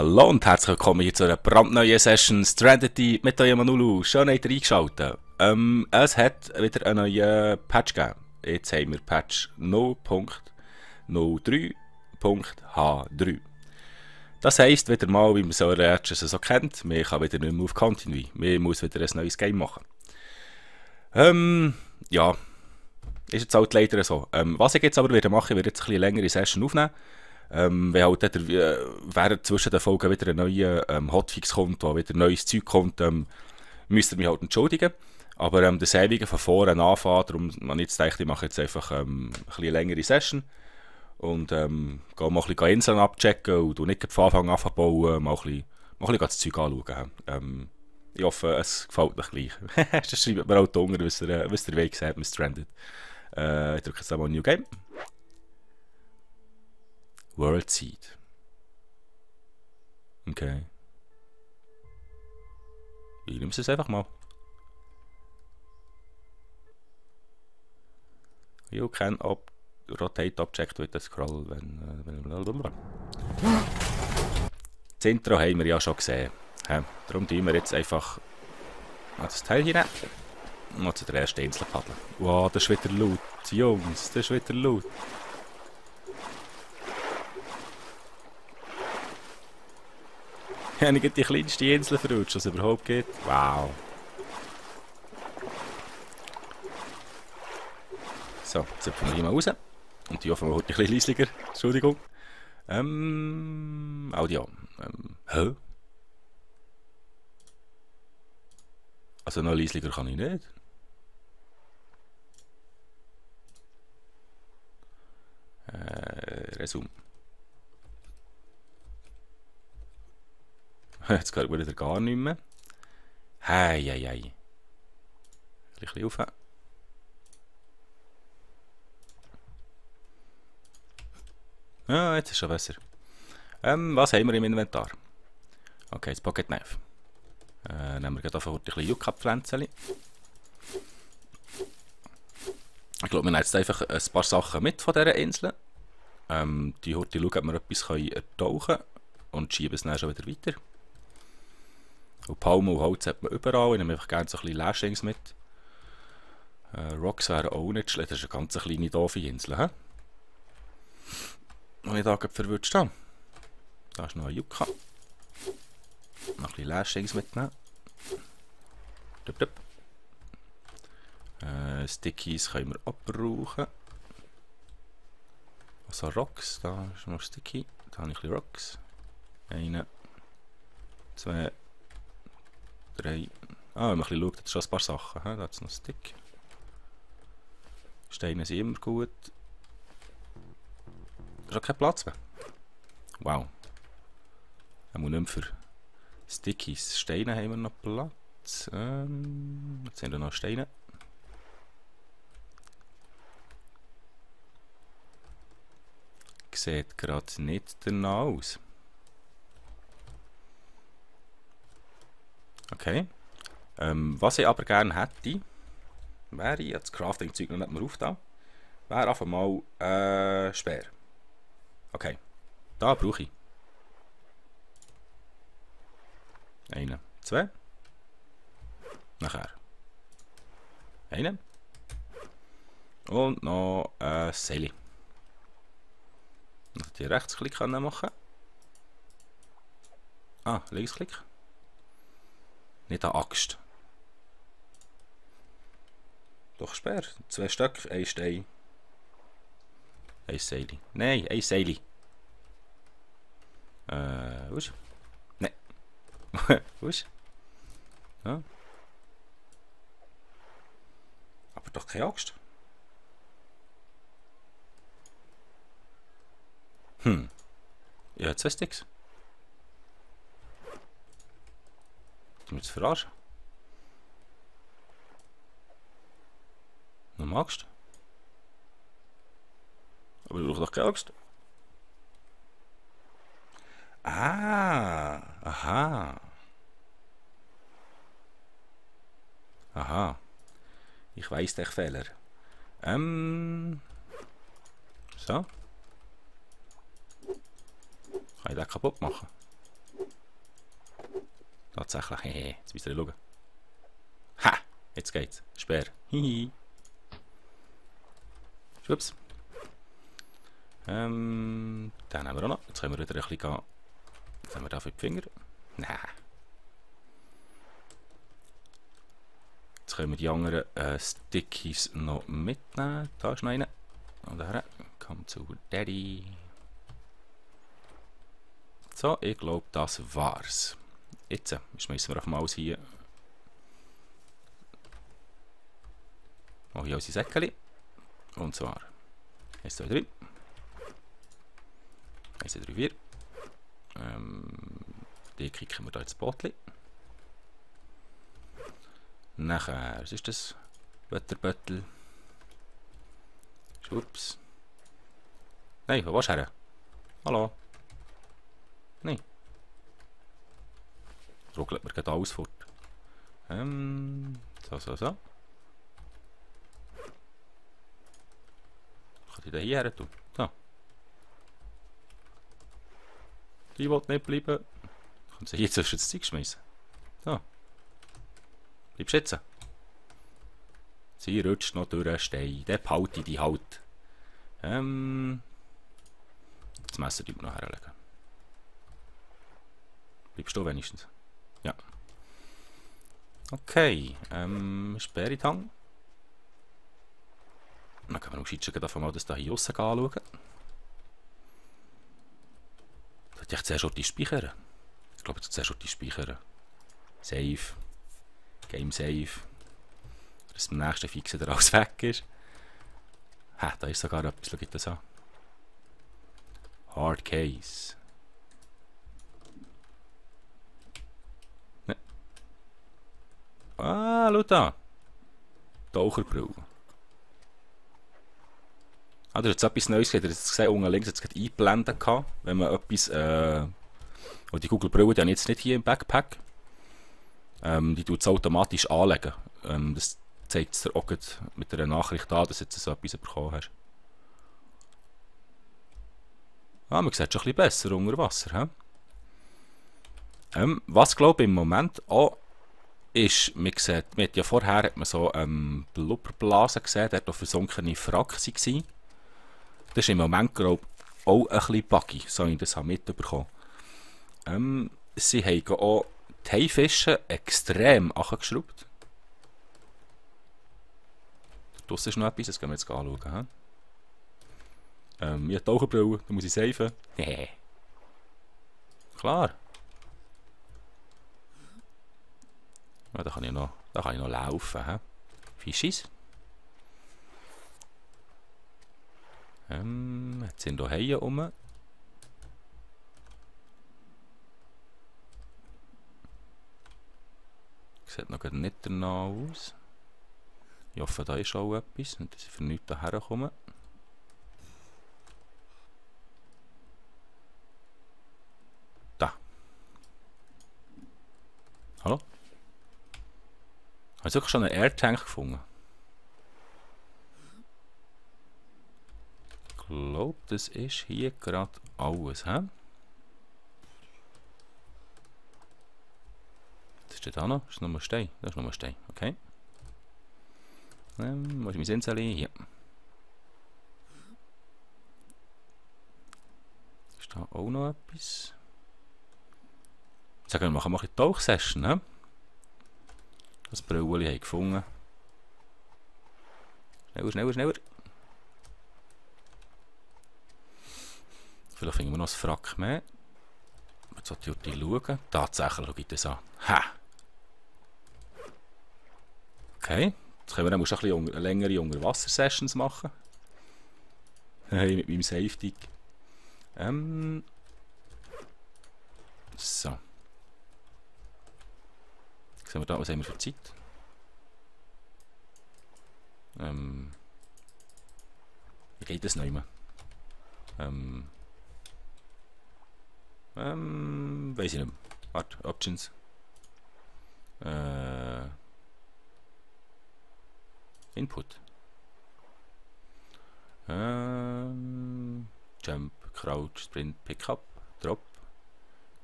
Hallo und herzlich willkommen hier zu einer brandneuen Session Stranded mit eurem Manulu. Schön, habt ihr eingeschaltet. Es hat wieder einen neuen Patch gegeben. Jetzt haben wir Patch 0.03.H3. Das heisst wieder mal, wie man so so kennt, man kann wieder nicht mehr auf Continue. Man muss wieder ein neues Game machen. Ja, ist jetzt halt leider so. Was ich jetzt aber wieder mache, ich werde jetzt ein bisschen längere Session aufnehmen. Wenn halt während zwischen den Folgen wieder ein neuer Hotfix kommt, wo wieder neues Zeug kommt, müsst ihr mich halt entschuldigen. Aber das Saving von vorne anfangen, darum habe ich jetzt gedacht, ich mache jetzt einfach ein bisschen längere Session. Und gehe mal ein bisschen Inseln abchecken und nicht von Anfang an bauen, mal ein bisschen das Zeug anschauen. Ich hoffe, es gefällt euch gleich. Sonst schreibt mir auch unten, was ihr Weg seht mit Stranded. Ich drücke jetzt einmal New Game. World Seed. Okay. Ich nehme es einfach mal. You can rotate object with the scroll when... Das Intro haben wir ja schon gesehen. Darum tun wir jetzt einfach das Teil hier und noch zu der ersten Insel paddeln. Wow, das ist wieder laut. Jungs, das ist wieder laut. Ich habe die kleinste Insel verrutscht, was es überhaupt geht. Wow. So, jetzt hüpfen wir hier mal raus. Und die hoffen wir heute ein bisschen leislicher. Entschuldigung. Audio. Hä? Also noch leislicher kann ich nicht. Resum. Jetzt geht wieder gar nicht mehr. Hei. Ein bisschen rauf. Ja, jetzt ist schon besser. Was haben wir im Inventar? Okay, das Pocket Knife. Nehmen wir gerade ein bisschen Yucca-Pflänzchen. Ich glaube, wir nehmen jetzt einfach ein paar Sachen mit von dieser Insel. Die Horti schauen, ob wir etwas ertauchen können und schieben es dann schon wieder weiter. Und Palmen und Holz hat man überall. Ich nehme einfach gerne so ein bisschen Lashings mit. Rocks wären auch nicht schlecht. Das ist eine ganz kleine, doofe Insel. He? Und ich da gerade verwünscht habe. Da ist noch ein Yucca. Noch ein bisschen Lashings mitnehmen. Stickies können wir abbrauchen. Also Rocks, da ist noch Sticky. Da habe ich ein bisschen Rocks. 1, 2, 3. Ah, wenn man ein bisschen schaut, hat es schon ein paar Sachen. Da hat es noch Stick. Steine sind immer gut. Da ist auch kein Platz mehr. Wow. Er muss nicht mehr für Stickies. Steine haben wir noch Platz. Jetzt haben wir noch Steine. Sieht gerade nicht danach aus. Okay. Was ich aber gerne hätte, wäre, ich das Crafting-Zeug noch nicht mehr aufgetan, wäre einfach mal Speer. Okay. Da brauche ich. 1, 2. Nachher. 1. Und noch ein Seil. Noch die Rechtsklick machen. Ah, Linksklick. Nicht eine Axt. Doch Speer. 2 Stück, 1 Stein. 1 Seil. Nein, 1 Seil. Wo ist? Nein. Wo ist? Ja. Aber doch keine Axt. Ja, 2 Sticks. Du musst verarschen. Noch magst. Aber du brauchst doch keine Axt. Ah, aha. Aha. Ich weiss den Fehler. So. Kann ich den kaputt machen? Tatsächlich, hehe, jetzt müsst ihr schauen. Ha! Jetzt geht's. Speer. Hihi. Schwupps. Den haben wir auch noch. Jetzt können wir wieder ein bisschen gehen. Jetzt haben wir da für die Finger. Nein. Jetzt können wir die anderen Stickies noch mitnehmen. Da ist noch einer. Und da. Komm zu Daddy. So, ich glaube, das war's. Jetzt schmeißen wir auf Maus hier. Mache ich unsere Säckchen. Und zwar 1, 2, 3. 1, 2, 3, 4. Die kicken wir hier ins Botli. Nachher, was ist das? Butterböttel. Schwupps. Nein, wo warst du her? Hallo? Nein. Ruckelt mir gerade alles fort. So. Kann ich den hierher tun? So. Die will nicht bleiben. Kann sie hier zwischen das Zeug schmeißen. So. Bleibst jetzt. Sie rutscht noch durch den Stein. Den behalte ich die halt. Das Messer noch herlegen. Bleibst du wenigstens? Ja. Okay. Sperritang. Dann können wir am Scheitschen davon mal das hier draussen anschauen. Da hätte ich zuerst auch die speichern. Ich glaube, jetzt zuerst auch die speichern. Save. Game Save. Dass beim nächsten Fixen der alles weg ist. Ha, da ist sogar etwas. Schau das an. Hard Case. Ne. Ah, schau da. Taucherbrille. Ah, da ist jetzt etwas Neues gesehen. Ihr habt es gesehen, unten links hat es gerade eingeblendet gehabt, wenn man etwas, und die Google Brille, die habe ich jetzt nicht hier im Backpack. Die tut es automatisch anlegen. Das zeigt es dir auch mit einer Nachricht an, dass du jetzt so etwas bekommen hast. Ah, man sieht schon ein bisschen besser unter Wasser. Was glaube ich im Moment auch ist, man hat ja vorher hat man so Blubberblasen gesehen, der auf versunkene Frack war. Das ist im Moment, glaube ich, auch ein bisschen buggy, so ich das mitbekommen. Sie haben auch die Haifische extrem angeschraubt. Draussen ist noch etwas, das können wir jetzt anschauen. Ich habe Taucherbrille, da muss ich safen. Nee. Klar. Ja, da kann ich noch laufen. Fischis. Jetzt sind hier Haie rum. Sieht noch nicht danach aus. Ich hoffe, da ist auch etwas, und dass ich für nichts hierher komme. Da. Hallo? Habe ich wirklich schon einen Airtank gefunden? Ich glaube, das ist hier gerade alles. He? Was ist da noch? Das ist nur ein Stein. Das ist nur ein Stein. Okay. Wo ist mein Sinseli? Hier. Ist da auch noch etwas? Sagen wir, machen eine Tauchsession. He? Das Brille habe ich gefunden. Schneller. Vielleicht finden wir noch ein Frack mehr. Jetzt sollte ich schauen. Tatsächlich, schau ich das an. Ha! Okay. Jetzt können wir dann ein bisschen längere Unterwasser-Sessions machen. Hey, mit meinem Safety. So. Sehen wir da, was haben wir für Zeit? Wie geht das nicht mehr? Weiß ich nicht mehr. Warte, Options. Input. Jump, Crouch, Sprint, Pickup, Drop,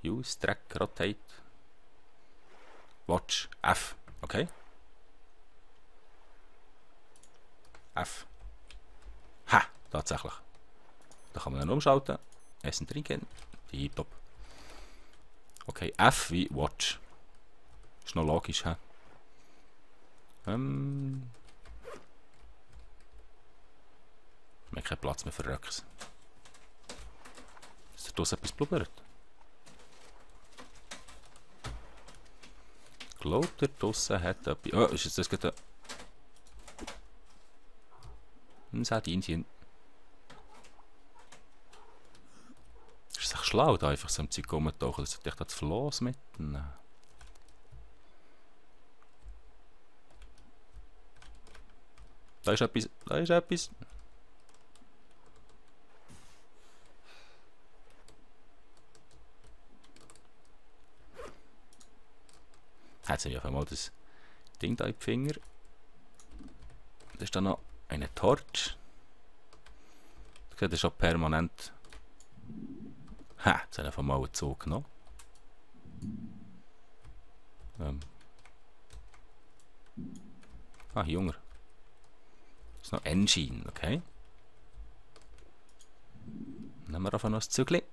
Use, Track, Rotate. Watch. F. Okay. F. Ha! Tatsächlich. Da kann man dann umschalten. Essen, trinken. Tipptopp. Okay, F wie Watch. Ist noch logisch, hä? Wir haben keinen Platz mehr für Röcks. Ist da draussen etwas blubbert? Ich glaube, da draussen hat etwas... Oh, ist jetzt das gerade ein Sardinchen? Ist es schlau, da einfach so ein Zeug rumtauchen, dass ich das Floss mitnehmen? Da ist etwas, da ist etwas. Jetzt habe ich auf einmal das Ding da in die Finger. Da ist da noch eine Torch. Das ist schon permanent. Ha, jetzt habe ich auf einmal einen Zug genommen. Ah, Junge. Das ist noch Engine, okay. Nehmen wir einfach noch ein Zügli.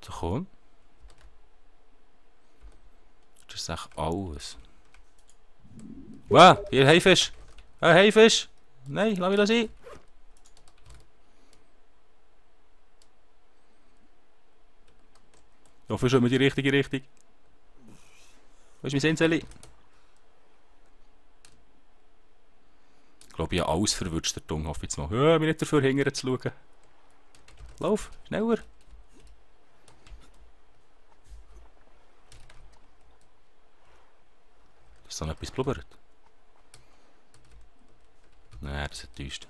So, komm. Das ist echt alles. Wow, hier Haifisch. Ein Haifisch. Nein, lass mich das sein. Ich hoffe schon in die richtige Richtung. Wo ist mein Sinseli? Ich glaube, ich habe alles verwünscht, der Dung, hoffe ich jetzt mal. Ja, mich nicht dafür hingern zu schauen. Lauf, schneller. Ist da noch etwas blubbert? Nein, das ist enttäuscht.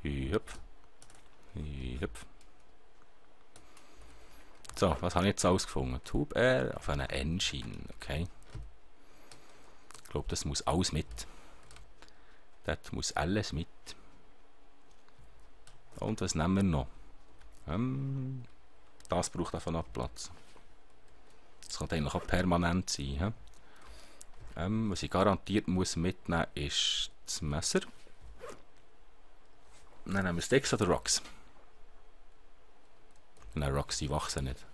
Hüpf. Hüpf. So, was habe ich jetzt alles gefunden? Tube Air auf einer Engine, okay. Ich glaube, das muss alles mit. Das muss alles mit. Und was nehmen wir noch? Das braucht einfach noch Platz. Das kann eigentlich auch permanent sein. Was ich garantiert muss mitnehmen, ist das Messer. Dann nehmen wir Sticks oder Rocks. Nein, Rocks, die wachsen nicht.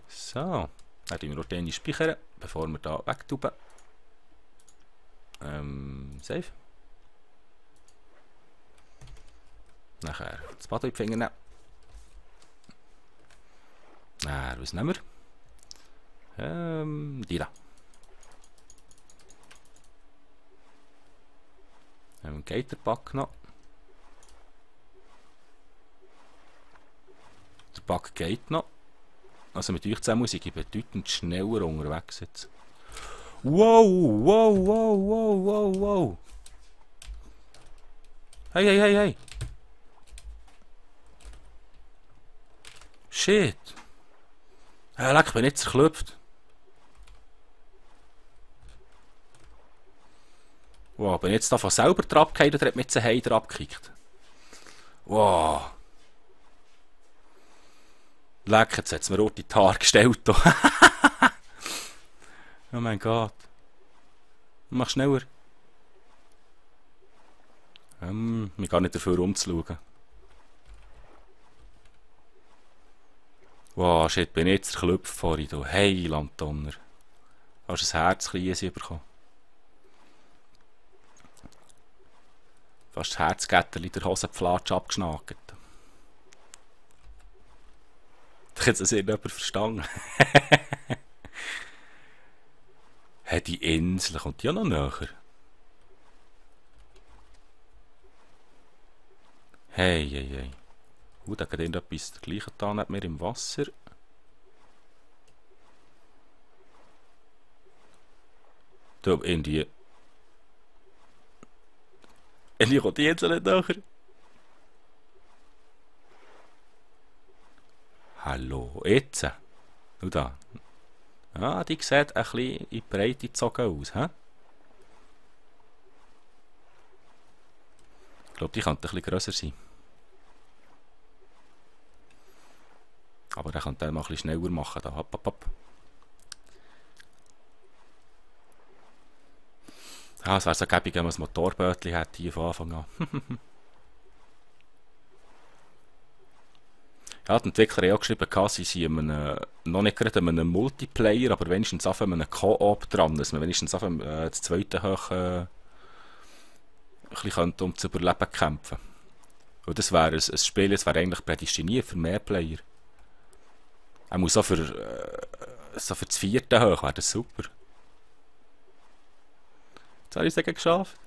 So, dann tun wir noch den speichern, bevor wir da wegtuben. Save. Nachher das Bad in die Finger nehmen. Was nehmen wir? Die da. Gatorpack noch. Der Pack geht noch. Also mit euch zusammen muss ich bedeutend schneller unterwegs jetzt. Wow, wow, wow, wow, wow, wow. Hey, hey, hey, hey. Shit. Leck, ich bin nicht zerklüpft. Wow, bin ich jetzt da von selber drauf gefallen oder hat mich jetzt ein Heider abgekickt? Wow. Leck, jetzt hat es mir rot in die Haare gestellt. Oh mein Gott. Mach schneller. Ich gehe nicht dafür umzuschauen. Wow, shit, bin ich jetzt zerklüpft vorhin. Du Heiland Donner. Hast du ein Herz bekommen? Fast das Herzgätterli der Hosenpflatsch abgeschnackt. Hat das irgendjemand verstanden? Hey, die Insel kommt ja noch näher. Hey, hey, hey. Da geht irgendetwas das Gleiche da nicht mehr im Wasser. Da irgendwie. Irgendwie kommt die Insel nicht näher. Hallo, jetzt. Schau da. Ja, die sieht ein bisschen in die Breite gezogen aus. He? Ich glaube, die könnte ein bisschen grösser sein. Aber der könnte dann mal ein bisschen schneller machen. Da. Hopp, hopp, hopp. Ja, es wäre so gäbig, wenn man ein Motorbötchen hätte hier von Anfang an. Ja, die Entwickler haben auch geschrieben, sie sind noch nicht gerade an einem Multiplayer, aber wenigstens auf einem Co-op dran, dass man wenigstens auf das zweite hoch ein bisschen um zu überleben kämpfen. Und das wäre ein Spiel, das wäre eigentlich prädestiniert für mehr Player. Er muss auch für das vierte hoch, wäre das super. Jetzt habe ich es geschafft.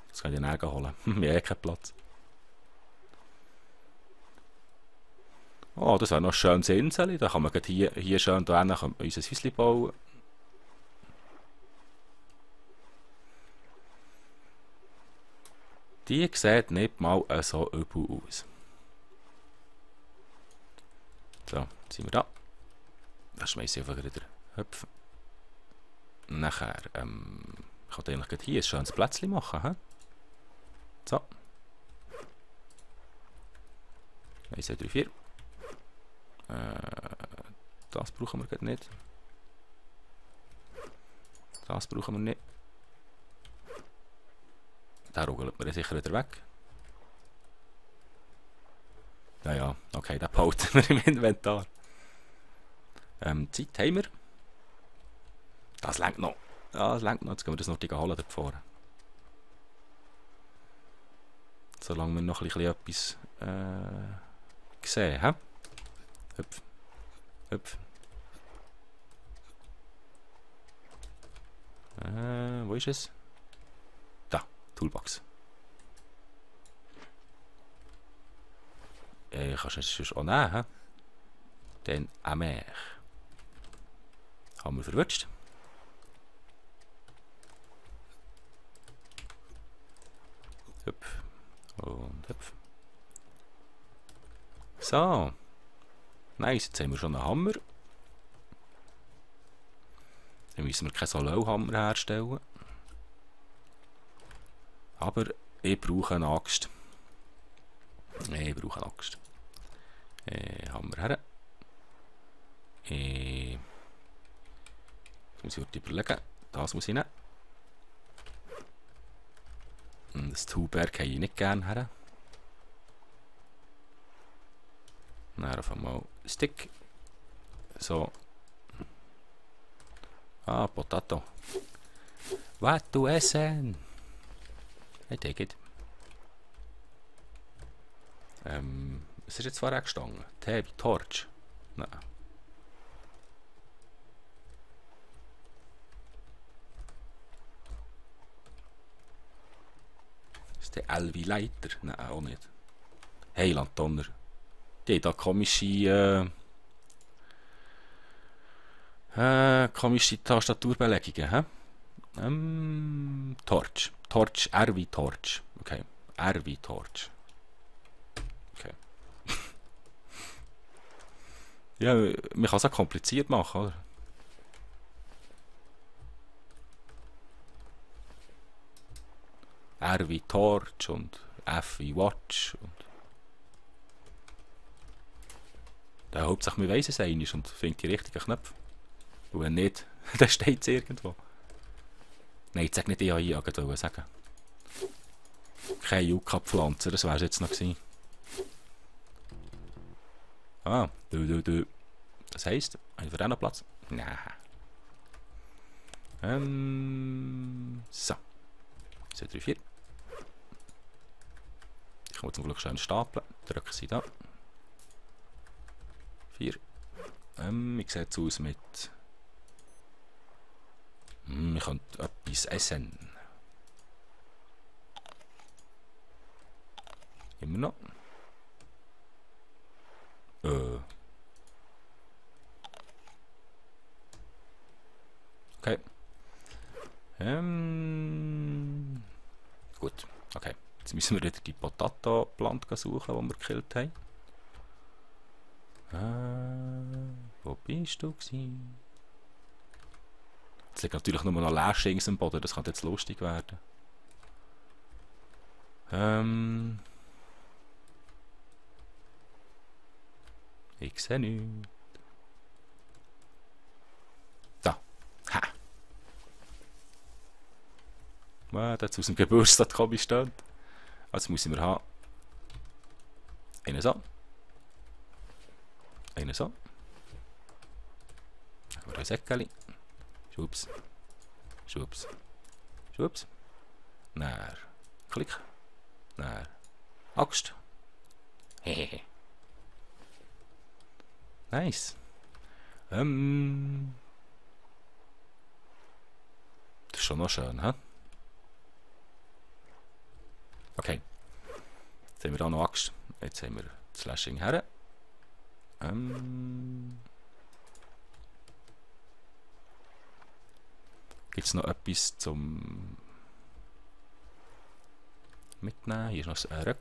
Das kann ich dann auch holen. Wir haben keinen Platz. Oh, das wäre noch ein schönes Insel. Da kann man hier schön da unser Häuschen bauen. Die sieht nicht mal so übel aus. So, jetzt sind wir da. Da schmeiße ich einfach wieder hüpfen. Nachher, ich kann eigentlich hier ein schönes Plätzchen machen. He? So. 1, 2, 3, 4. Das brauchen wir gerade nicht. Das brauchen wir nicht. Den ruggelt wir sicher wieder weg. Ja, okay, den behalten wir im Inventar. Zeit haben wir. Das lenkt noch. Ja, das lenkt noch. Jetzt gehen wir das noch holen dort vorne. Solange wir noch ein bisschen etwas sehen. He? Hüpf. Hüpf. Wo ist es? Da, Toolbox. Kannst du es sonst auch nehmen? He? Dann mehr. Haben wir verwünscht. Hüpf. Und hüpf. So. Nice, jetzt haben wir schon einen Hammer. Dann müssen wir keinen Solo-Hammer herstellen. Aber ich brauche eine Axt. Ich brauche eine Axt. Hammer her. Jetzt muss ich überlegen. Das muss ich nehmen. Das Tuberg habe ich nicht gerne her. Dann auf einmal Stick. So. Ah, Potato. Was du essen? I take it. Was ist jetzt vorher gestanden? Tee, Torch? Nein. Ist der L wie Leiter? Nein, auch nicht. Heiland Donner. Die haben da komische Tastaturbelegungen, hä? Torch. Torch, R wie Torch. Okay. R wie Torch. Okay. Ja, man kann es auch kompliziert machen, oder? R wie Torch und F wie Watch und der Hauptsache man weiss es eigentlich und findet die richtigen Knöpfe. Und wenn nicht, dann steht es irgendwo. Nein, jetzt sag nicht AI, ich wollte sagen. Keine Yucca-Pflanze, das wäre es jetzt noch gewesen. Ah, du. Das heisst, habe ich für den noch Platz? Nein. So. 1, 2, 3, 4. Ich kann zum Glück schön stapeln. Drücken Sie da. 4. Wie sieht es aus mit... ich könnte etwas essen. Immer noch. Okay. Gut. Okay. Jetzt müssen wir wieder die Potato-Plant suchen, die wir gekillt haben. Wo bist du gewesen? Jetzt liegt natürlich nur noch Lashings am Boden, das kann jetzt lustig werden. Ich sehe nichts. Da. Ha. Was hat aus dem Geburtstag komisch steht. Also müssen wir haben. Einen so. Einen so. Dann haben wir ein Säckchen. Schubs. Schubs. Schubs. Dann. Klick. Dann. Axt. Hehehe. Nice. Das ist schon noch schön, hä? Okay. Jetzt haben wir auch noch Axt. Jetzt haben wir das Slashing her. Gibt es noch etwas zum Mitnehmen? Hier ist noch ein Röck.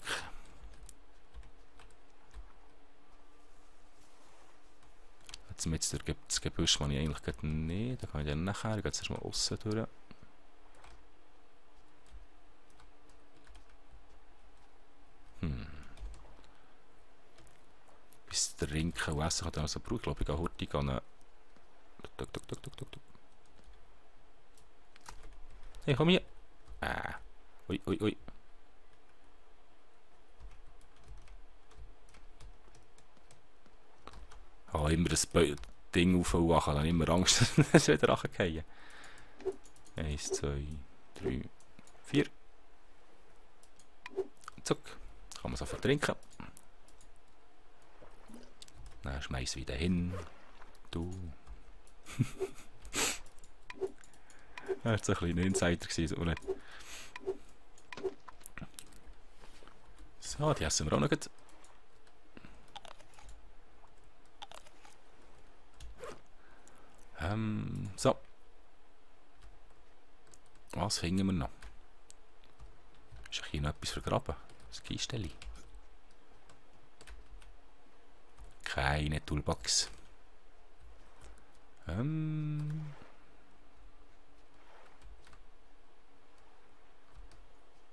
Jetzt gibt es Gebüsch, das ich eigentlich nicht. Da kann ich dann nachher. Ich gehe jetzt erstmal aussen durch. Bis trinken und essen kann dann also brauchen. Ich glaube, ich gehe hurtig an eine. Hey, komm hier! Ui, ui, ui. Oh, immer das Ding aufwachen, dann habe ich immer Angst, dass es wieder runterfallen. 1, 2, 3, 4. Zuck. Kann man so vertrinken. Dann schmeiß wieder hin. Du. Das war ein kleiner Insider, so nicht. So, die essen wir auch noch gut. So. Was finden wir noch? Ist hier noch etwas vergraben? Das Kisteli. Keine Toolbox.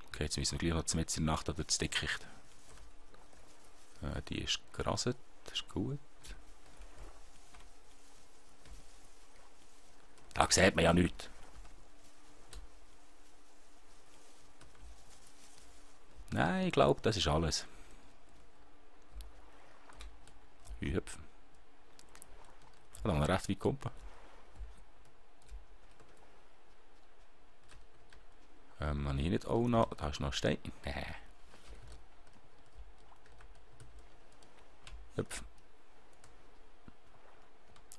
Okay, jetzt müssen wir gleich noch mit in der Nacht oder das Dickicht. Die ist gerasset, das ist gut. Da sieht man ja nichts. Nein, ich glaube, das ist alles. Hüpfen. Da haben wir recht weit gekommen. Habe ich nicht auch noch. Da ist noch Stein. Nee. Hüpfen.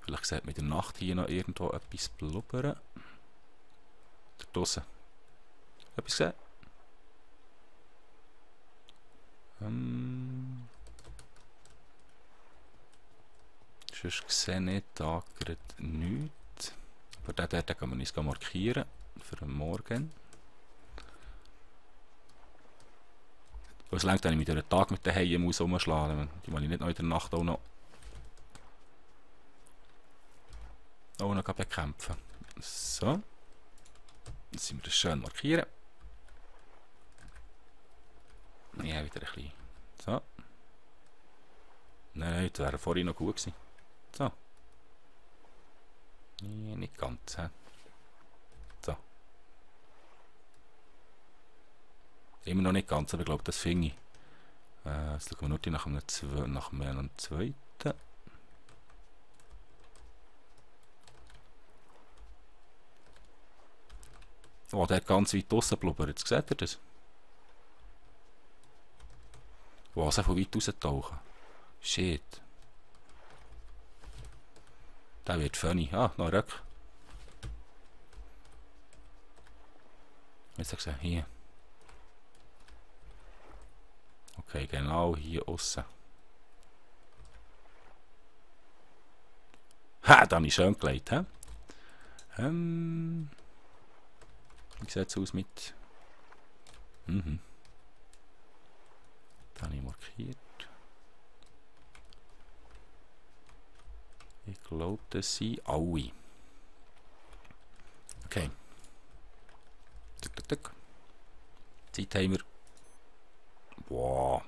Vielleicht sieht man in der Nacht hier noch irgendwo etwas blubbern. Da draussen. Etwas gesehen? Sonst sehe ich da gerade nichts. Aber den dort kann man uns markieren. Für den Morgen. Es reicht, wenn ich mich durch den Tag mit den Haien rumschlagen muss. Die will ich nicht noch in der Nacht auch noch bekämpfen. So. Jetzt sind wir das schön markieren. Ja, wieder ein bisschen. So. Nein, das wäre vorhin noch gut gewesen. So. Ja, nicht ganz. He? So. Immer noch nicht ganz, aber ich glaube, das finde ich. Jetzt schauen wir nur nach einem zweiten. Oh, der hat ganz weit draussen blubbert. Jetzt seht ihr das? Wow, so von weit raustauchen. Shit. Der wird funny. Ah, noch ein Röck. Jetzt gesehen, hier. Okay, genau hier aussen. Ha, da habe ich schön gelegt, hä? Wie sieht es aus mit? Da habe ich markiert. Ich glaube, das sind alle. Okay. Tick, tick, tick. Zeit haben wir. Wow.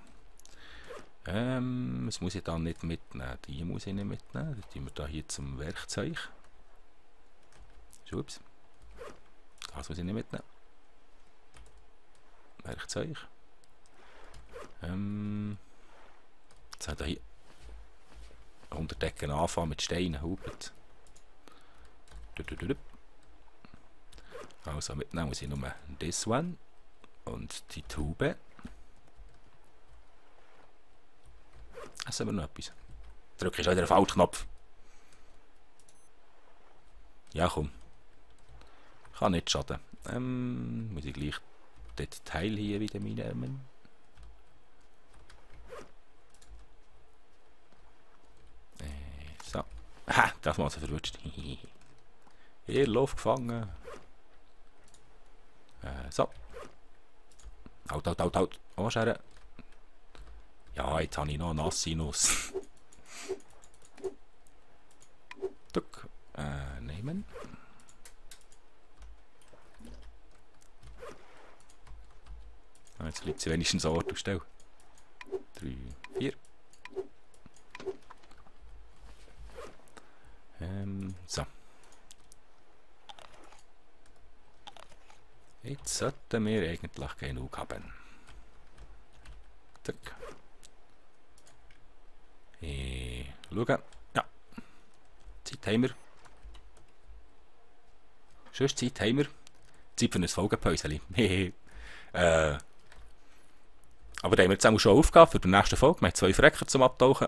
Was muss ich dann nicht mitnehmen? Die muss ich nicht mitnehmen. Dann tun wir da hier zum Werkzeug. Ups. Das muss ich nicht mitnehmen. Werkzeug. Jetzt hat er hier unter Decken anfangen mit Steinen. Hubert. Also mitnehmen muss ich nur this one und die Tube. Jetzt haben wir noch etwas. Drücke ich wieder den Faltknopf. Ja, komm. Kann nicht schaden. Muss ich gleich das Teil hier wieder mitnehmen. So. Ha, das mal so verrutscht. Ihr Luft gefangen. So. Halt. Anscheren. Ja, jetzt habe ich noch eine nasse Nuss. Tuck. Nehmen. Jetzt bleibt sie wenigstens an Ort und Stelle. 3, 4. So. Jetzt sollten wir eigentlich genug haben. Zack. Schauen. Ja. Zeit haben wir. Sonst Zeit haben wir. Zeit für ein Folgenpäuschen. Aber da haben wir jetzt auch schon Aufgabe für die nächste Folge. Wir haben 2 Frecker zum Abtauchen.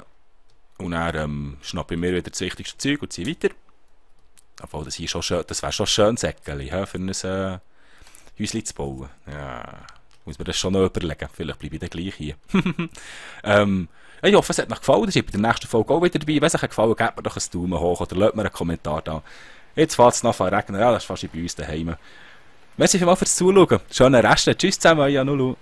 Und dann schnappe ich mir wieder das wichtigste Zeug und ziehe weiter. Obwohl, das wäre schon schön Säckchen, für ein Häuschen zu bauen. Ja, muss man das schon noch überlegen. Vielleicht bleibe ich dann gleich hier. Ich hoffe, es hat euch gefallen. Das ist bei der nächsten Folge auch wieder dabei. Wenn es euch gefallen hat, gebt mir doch einen Daumen hoch oder lasst mir einen Kommentar da. Jetzt fährt es noch an regnen. Ja, das ist fast bei uns daheim. Merci vielmals fürs Zuschauen. Schönen Rest. Tschüss zusammen, ja, Nulu.